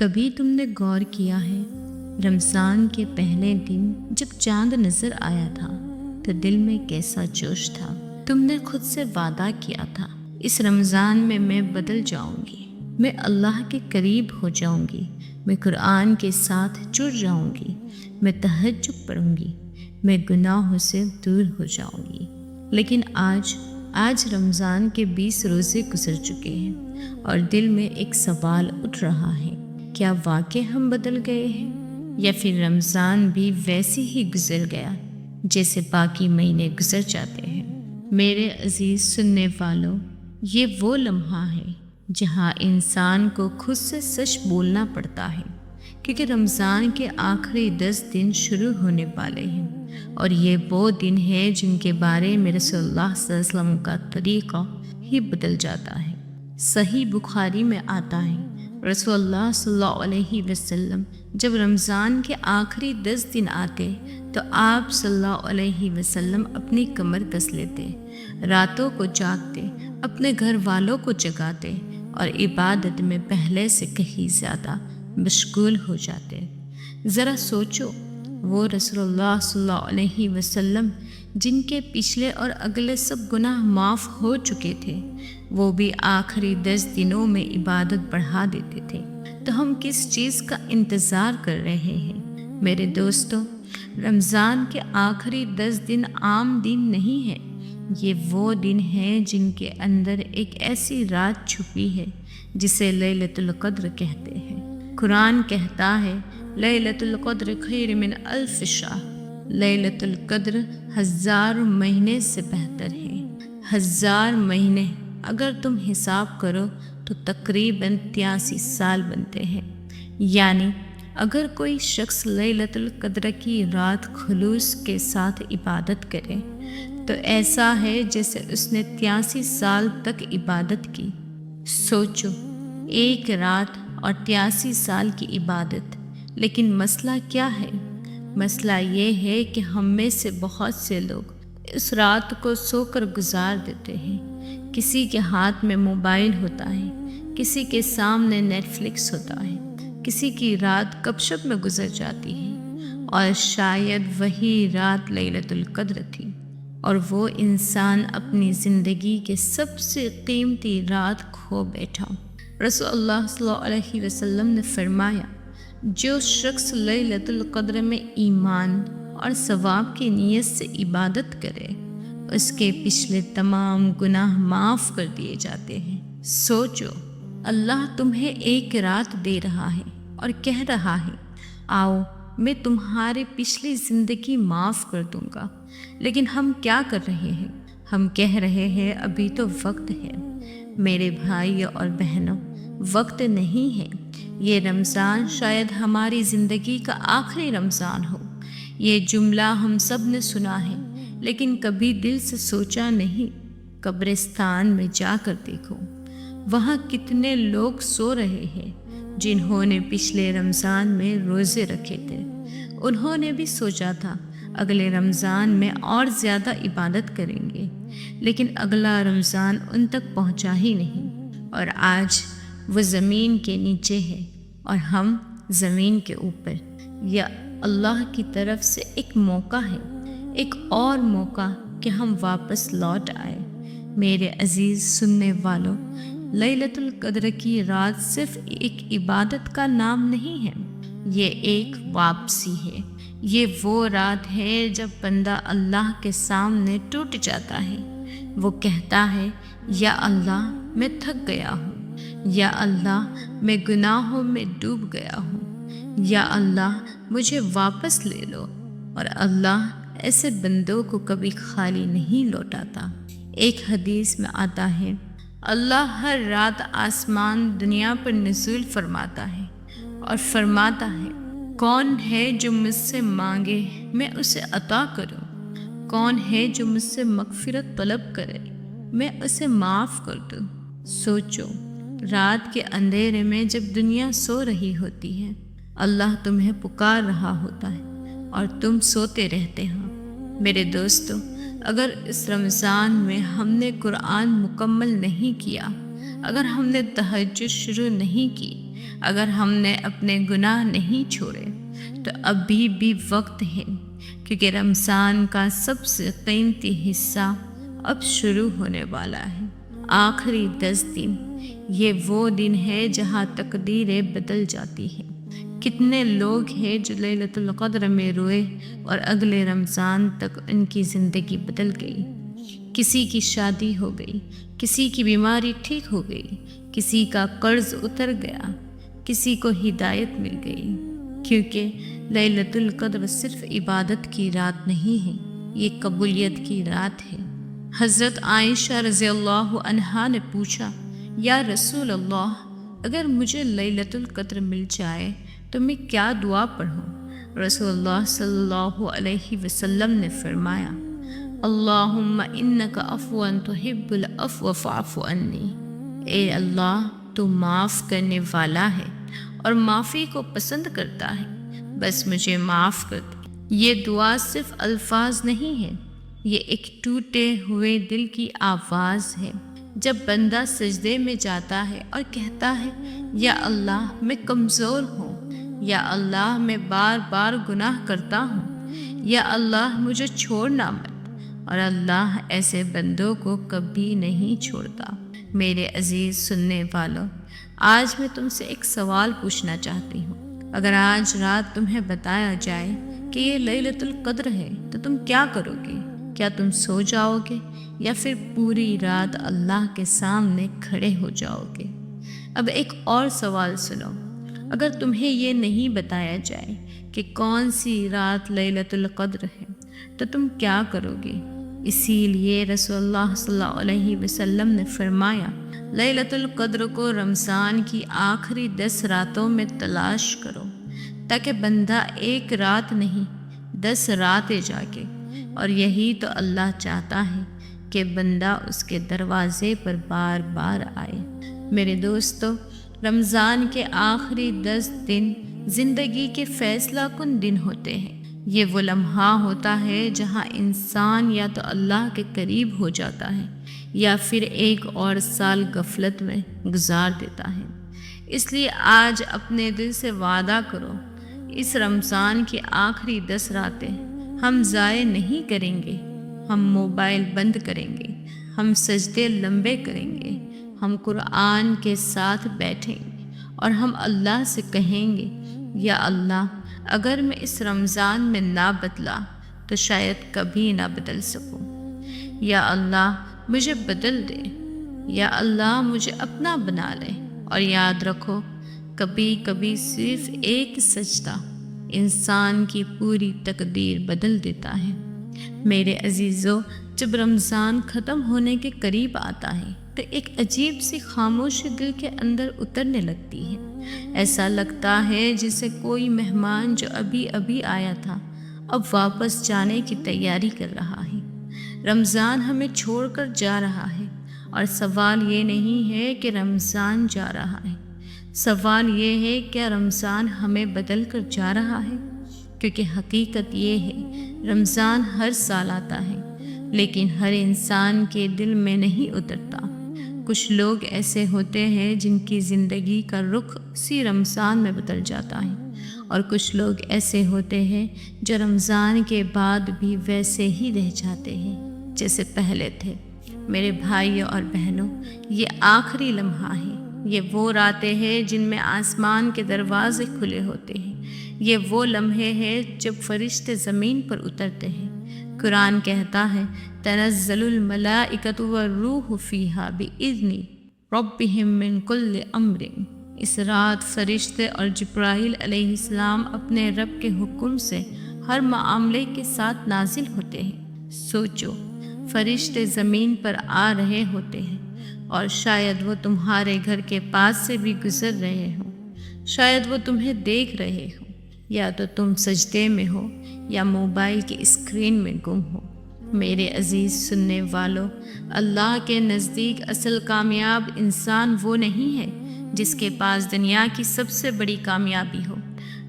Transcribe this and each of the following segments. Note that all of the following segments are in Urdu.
کبھی تم نے غور کیا ہے رمضان کے پہلے دن جب چاند نظر آیا تھا تو دل میں کیسا جوش تھا؟ تم نے خود سے وعدہ کیا تھا اس رمضان میں بدل جاؤں گی، میں اللہ کے قریب ہو جاؤں گی، میں قرآن کے ساتھ جڑ جاؤں گی، میں تہجد پڑھوں گی، میں گناہوں سے دور ہو جاؤں گی۔ لیکن آج رمضان کے 20 روزے گزر چکے ہیں اور دل میں ایک سوال اٹھ رہا ہے، کیا واقعی ہم بدل گئے ہیں یا پھر رمضان بھی ویسے ہی گزر گیا جیسے باقی مہینے گزر جاتے ہیں؟ میرے عزیز سننے والوں، یہ وہ لمحہ ہے جہاں انسان کو خود سے سچ بولنا پڑتا ہے، کیونکہ رمضان کے آخری 10 دن شروع ہونے والے ہیں اور یہ وہ دن ہے جن کے بارے میں رسول اللہ صلی اللہ علیہ وسلم کا طریقہ ہی بدل جاتا ہے۔ صحیح بخاری میں آتا ہے، رسول اللہ صلی اللہ علیہ وسلم جب رمضان کے آخری 10 دن آتے تو آپ صلی اللہ علیہ وسلم اپنی کمر کس لیتے، راتوں کو جاگتے، اپنے گھر والوں کو جگاتے اور عبادت میں پہلے سے کہیں زیادہ مشغول ہو جاتے۔ ذرا سوچو، وہ رسول اللہ صلی اللہ علیہ وسلم جن کے پچھلے اور اگلے سب گناہ معاف ہو چکے تھے، وہ بھی آخری 10 دنوں میں عبادت بڑھا دیتے تھے، تو ہم کس چیز کا انتظار کر رہے ہیں؟ میرے دوستو، رمضان کے آخری 10 دن عام دن نہیں ہے، یہ وہ دن ہیں جن کے اندر ایک ایسی رات چھپی ہے جسے لیلۃ القدر کہتے ہیں۔ قرآن کہتا ہے، لیلۃ القدر خیر من الف شہر، لیلۃ القدر 1000 مہینے سے بہتر ہے۔ 1000 مہینے اگر تم حساب کرو تو تقریباً 83 سال بنتے ہیں۔ یعنی اگر کوئی شخص لیلۃ القدر کی رات خلوص کے ساتھ عبادت کرے تو ایسا ہے جیسے اس نے 83 سال تک عبادت کی۔ سوچو، ایک رات اور 83 سال کی عبادت۔ لیکن مسئلہ کیا ہے؟ مسئلہ یہ ہے کہ ہم میں سے بہت سے لوگ اس رات کو سو کر گزار دیتے ہیں۔ کسی کے ہاتھ میں موبائل ہوتا ہے، کسی کے سامنے نیٹ فلکس ہوتا ہے، کسی کی رات گپ شپ میں گزر جاتی ہے، اور شاید وہی رات لیلۃ القدر تھی اور وہ انسان اپنی زندگی کے سب سے قیمتی رات کھو بیٹھا۔ رسول اللہ صلی اللہ علیہ وسلم نے فرمایا، جو شخص لیلۃ القدر میں ایمان اور ثواب کی نیت سے عبادت کرے، اس کے پچھلے تمام گناہ معاف کر دیے جاتے ہیں۔ سوچو، اللہ تمہیں ایک رات دے رہا ہے اور کہہ رہا ہے، آؤ میں تمہاری پچھلی زندگی معاف کر دوں گا۔ لیکن ہم کیا کر رہے ہیں؟ ہم کہہ رہے ہیں ابھی تو وقت ہے۔ میرے بھائی اور بہنوں، وقت نہیں ہے۔ یہ رمضان شاید ہماری زندگی کا آخری رمضان ہو۔ یہ جملہ ہم سب نے سنا ہے، لیکن کبھی دل سے سوچا نہیں۔ قبرستان میں جا کر دیکھو، وہاں کتنے لوگ سو رہے ہیں جنہوں نے پچھلے رمضان میں روزے رکھے تھے۔ انہوں نے بھی سوچا تھا اگلے رمضان میں اور زیادہ عبادت کریں گے، لیکن اگلا رمضان ان تک پہنچا ہی نہیں، اور آج وہ زمین کے نیچے ہے اور ہم زمین کے اوپر۔ یا اللہ کی طرف سے ایک موقع ہے، ایک اور موقع کہ ہم واپس لوٹ آئے۔ میرے عزیز سننے والوں، لیلۃ القدر کی رات صرف ایک عبادت کا نام نہیں ہے، یہ ایک واپسی ہے۔ یہ وہ رات ہے جب بندہ اللہ کے سامنے ٹوٹ جاتا ہے۔ وہ کہتا ہے، یا اللہ میں تھک گیا ہوں، یا اللہ میں گناہوں میں ڈوب گیا ہوں، یا اللہ مجھے واپس لے لو۔ اور اللہ ایسے بندوں کو کبھی خالی نہیں لوٹاتا۔ ایک حدیث میں آتا ہے، اللہ ہر رات آسمان دنیا پر نزول فرماتا ہے اور فرماتا ہے، کون ہے جو مجھ سے مانگے میں اسے عطا کروں، کون ہے جو مجھ سے مغفرت طلب کرے میں اسے معاف کر دوں۔ سوچو، رات کے اندھیرے میں جب دنیا سو رہی ہوتی ہے، اللہ تمہیں پکار رہا ہوتا ہے اور تم سوتے رہتے ہو۔ میرے دوستو، اگر اس رمضان میں ہم نے قرآن مکمل نہیں کیا، اگر ہم نے تہجد شروع نہیں کی، اگر ہم نے اپنے گناہ نہیں چھوڑے تو ابھی بھی وقت ہے، کیونکہ رمضان کا سب سے قیمتی حصہ اب شروع ہونے والا ہے۔ آخری 10 دن، یہ وہ دن ہے جہاں تقدیریں بدل جاتی ہیں۔ کتنے لوگ ہیں جو لیلۃ القدر میں روئے اور اگلے رمضان تک ان کی زندگی بدل گئی۔ کسی کی شادی ہو گئی، کسی کی بیماری ٹھیک ہو گئی، کسی کا قرض اتر گیا، کسی کو ہدایت مل گئی، کیونکہ لیلۃ القدر صرف عبادت کی رات نہیں ہے، یہ قبولیت کی رات ہے۔ حضرت عائشہ رضی اللہ عنہا نے پوچھا، یا رسول اللہ، اگر مجھے لیلۃ القدر مل جائے تو میں کیا دعا پڑھوں؟ رسول اللہ صلی اللہ علیہ وسلم نے فرمایا، اللہم انک عفو تحب العفو فاعف عنی۔ اے اللہ، تو معاف کرنے والا ہے اور معافی کو پسند کرتا ہے، بس مجھے معاف کر دے۔ یہ دعا صرف الفاظ نہیں ہے، یہ ایک ٹوٹے ہوئے دل کی آواز ہے۔ جب بندہ سجدے میں جاتا ہے اور کہتا ہے، یا اللہ میں کمزور ہوں، یا اللہ میں بار بار گناہ کرتا ہوں، یا اللہ مجھے چھوڑنا مت، اور اللہ ایسے بندوں کو کبھی نہیں چھوڑتا۔ میرے عزیز سننے والوں، آج میں تم سے ایک سوال پوچھنا چاہتی ہوں۔ اگر آج رات تمہیں بتایا جائے کہ یہ لیلۃ القدر ہے تو تم کیا کرو گے؟ کیا تم سو جاؤ گے یا پھر پوری رات اللہ کے سامنے کھڑے ہو جاؤ گے؟ اب ایک اور سوال سنو، اگر تمہیں یہ نہیں بتایا جائے کہ کون سی رات لیلۃ القدر ہے تو تم کیا کرو گے؟ اسی لیے رسول اللہ صلی اللہ علیہ وسلم نے فرمایا، لیلۃ القدر کو رمضان کی آخری 10 راتوں میں تلاش کرو، تاکہ بندہ ایک رات نہیں 10 راتیں جاگے، اور یہی تو اللہ چاہتا ہے کہ بندہ اس کے دروازے پر بار بار آئے۔ میرے دوستو، رمضان کے آخری 10 دن زندگی کے فیصلہ کن دن ہوتے ہیں۔ یہ وہ لمحہ ہوتا ہے جہاں انسان یا تو اللہ کے قریب ہو جاتا ہے یا پھر ایک اور سال غفلت میں گزار دیتا ہے۔ اس لیے آج اپنے دل سے وعدہ کرو، اس رمضان کی آخری 10 راتیں ہم ضائع نہیں کریں گے۔ ہم موبائل بند کریں گے، ہم سجدے لمبے کریں گے، ہم قرآن کے ساتھ بیٹھیں گے، اور ہم اللہ سے کہیں گے، یا اللہ، اگر میں اس رمضان میں نہ بدلا تو شاید کبھی نہ بدل سکوں۔ یا اللہ مجھے بدل دے، یا اللہ مجھے اپنا بنا لے۔ اور یاد رکھو، کبھی کبھی صرف ایک سجدہ انسان کی پوری تقدیر بدل دیتا ہے۔ میرے عزیزو، جب رمضان ختم ہونے کے قریب آتا ہے تو ایک عجیب سی خاموشی دل کے اندر اترنے لگتی ہے۔ ایسا لگتا ہے جسے کوئی مہمان جو ابھی ابھی آیا تھا اب واپس جانے کی تیاری کر رہا ہے۔ رمضان ہمیں چھوڑ کر جا رہا ہے، اور سوال یہ نہیں ہے کہ رمضان جا رہا ہے، سوال یہ ہے کہ رمضان ہمیں بدل کر جا رہا ہے۔ کیونکہ حقیقت یہ ہے، رمضان ہر سال آتا ہے، لیکن ہر انسان کے دل میں نہیں اترتا۔ کچھ لوگ ایسے ہوتے ہیں جن کی زندگی کا رخ اسی رمضان میں بدل جاتا ہے، اور کچھ لوگ ایسے ہوتے ہیں جو رمضان کے بعد بھی ویسے ہی رہ جاتے ہیں جیسے پہلے تھے۔ میرے بھائیوں اور بہنوں، یہ آخری لمحہ ہے، یہ وہ راتیں ہیں جن میں آسمان کے دروازے کھلے ہوتے ہیں، یہ وہ لمحے ہیں جب فرشتے زمین پر اترتے ہیں۔ قرآن کہتا ہے، تنزل الملائکۃ والروح فیہا بإذن ربہم من کل امر۔ اس رات فرشتے اور جبرائیل علیہ السلام اپنے رب کے حکم سے ہر معاملے کے ساتھ نازل ہوتے ہیں۔ سوچو، فرشتے زمین پر آ رہے ہوتے ہیں، اور شاید وہ تمہارے گھر کے پاس سے بھی گزر رہے ہوں، شاید وہ تمہیں دیکھ رہے ہوں، یا تو تم سجدے میں ہو یا موبائل کی اسکرین میں گم ہو۔ میرے عزیز سننے والوں، اللہ کے نزدیک اصل کامیاب انسان وہ نہیں ہے جس کے پاس دنیا کی سب سے بڑی کامیابی ہو۔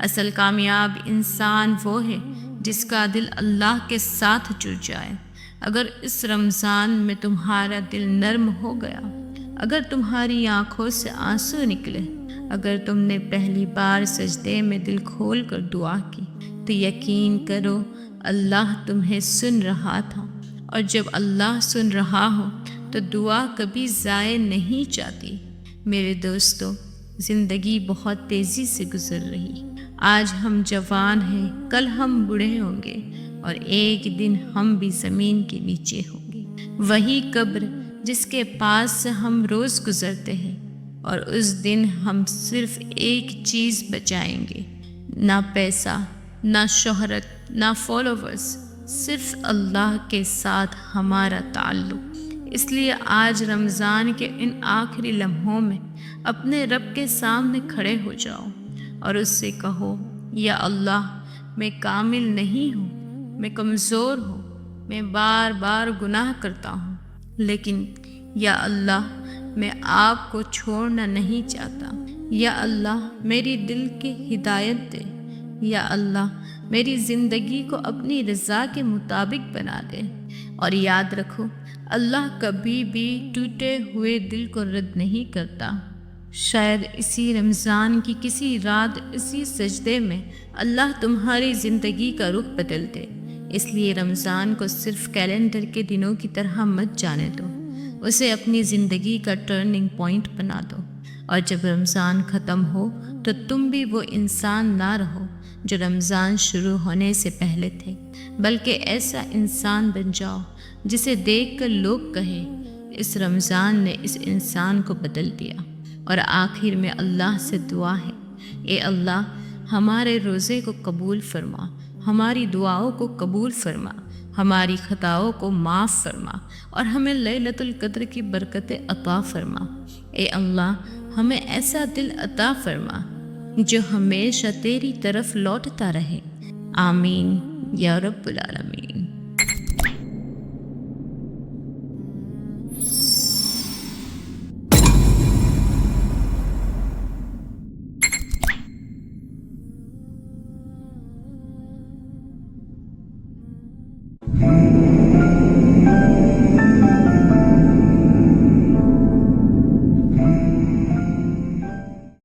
اصل کامیاب انسان وہ ہے جس کا دل اللہ کے ساتھ جڑ جائے۔ اگر اس رمضان میں تمہارا دل نرم ہو گیا، اگر تمہاری آنکھوں سے آنسو نکلے، اگر تم نے پہلی بار سجدے میں دل کھول کر دعا کی تو یقین کرو اللہ تمہیں سن رہا تھا، اور جب اللہ سن رہا ہو تو دعا کبھی ضائع نہیں جاتی۔ میرے دوستو، زندگی بہت تیزی سے گزر رہی۔ آج ہم جوان ہیں، کل ہم بوڑھے ہوں گے، اور ایک دن ہم بھی زمین کے نیچے ہوں گے۔ وہی قبر جس کے پاس سے ہم روز گزرتے ہیں، اور اس دن ہم صرف ایک چیز بچائیں گے، نہ پیسہ، نہ شہرت، نہ فالوورز، صرف اللہ کے ساتھ ہمارا تعلق۔ اس لیے آج رمضان کے ان آخری لمحوں میں اپنے رب کے سامنے کھڑے ہو جاؤ اور اس سے کہو، یا اللہ، میں کامل نہیں ہوں، میں کمزور ہوں، میں بار بار گناہ کرتا ہوں، لیکن یا اللہ میں آپ کو چھوڑنا نہیں چاہتا۔ یا اللہ میری دل کی ہدایت دے۔ یا اللہ میری زندگی کو اپنی رضا کے مطابق بنا دے۔ اور یاد رکھو، اللہ کبھی بھی ٹوٹے ہوئے دل کو رد نہیں کرتا۔ شاید اسی رمضان کی کسی رات، اسی سجدے میں اللہ تمہاری زندگی کا رخ بدل دے۔ اس لیے رمضان کو صرف کیلنڈر کے دنوں کی طرح مت جانے دو، اسے اپنی زندگی کا ٹرننگ پوائنٹ بنا دو۔ اور جب رمضان ختم ہو تو تم بھی وہ انسان نہ رہو جو رمضان شروع ہونے سے پہلے تھے، بلکہ ایسا انسان بن جاؤ جسے دیکھ کر لوگ کہیں، اس رمضان نے اس انسان کو بدل دیا۔ اور آخر میں اللہ سے دعا ہے، اے اللہ ہمارے روزے کو قبول فرما، ہماری دعاؤں کو قبول فرما، ہماری خطاؤں کو معاف فرما، اور ہمیں لیلۃ القدر کی برکتیں عطا فرما۔ اے اللہ ہمیں ایسا دل عطا فرما جو ہمیشہ تیری طرف لوٹتا رہے۔ آمین یا رب العالمین۔